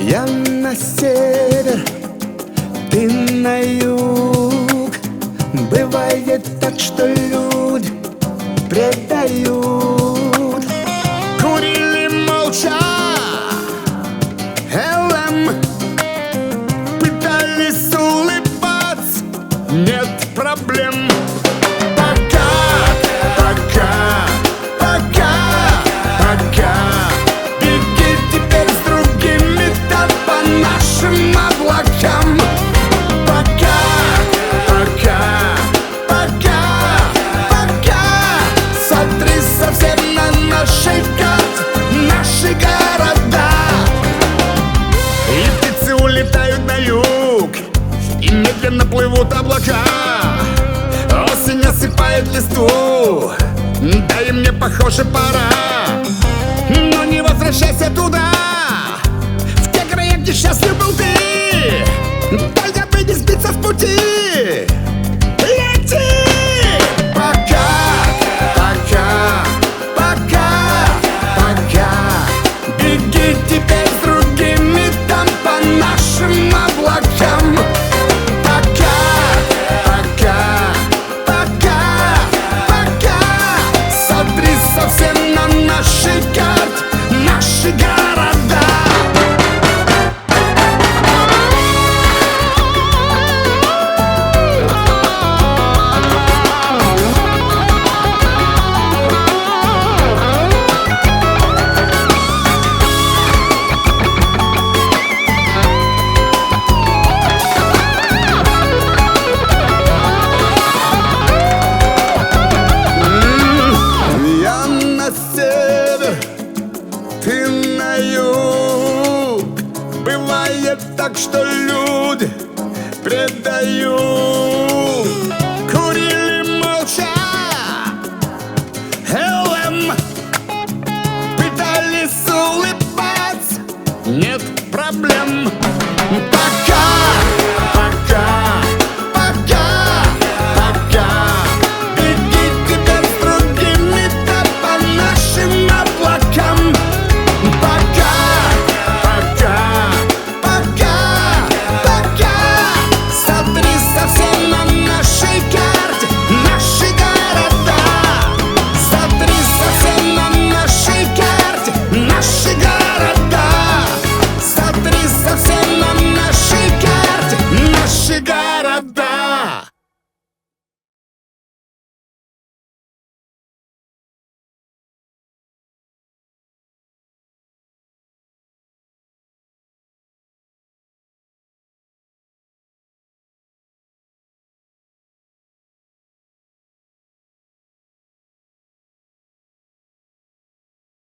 Я на север, ты на юг. Бывает так, что люди предают. Курили молча ЛМ, пытались улыбаться, нет проблем. Пока, пока, пока, пока. Беги теперь с другими, да по нашим облакам. Пока, пока, пока, пока. Смотри совсем на наши карты, наши города. И птицы улетают на юг, и медленно плывут облака. Осень осыпает листву, да и мне, похоже, пора. Но не возвращайся туда, в те края, где счастлив был ты. Только бы не сбиться с пути. Лети! Пока, пока, пока, пока. Беги теперь с другими, там по нашим облакам. Пока, пока, пока, пока. Смотри совсем на наши карты, наши города. Я на север, ты на юг. Бывает так, что люди предают.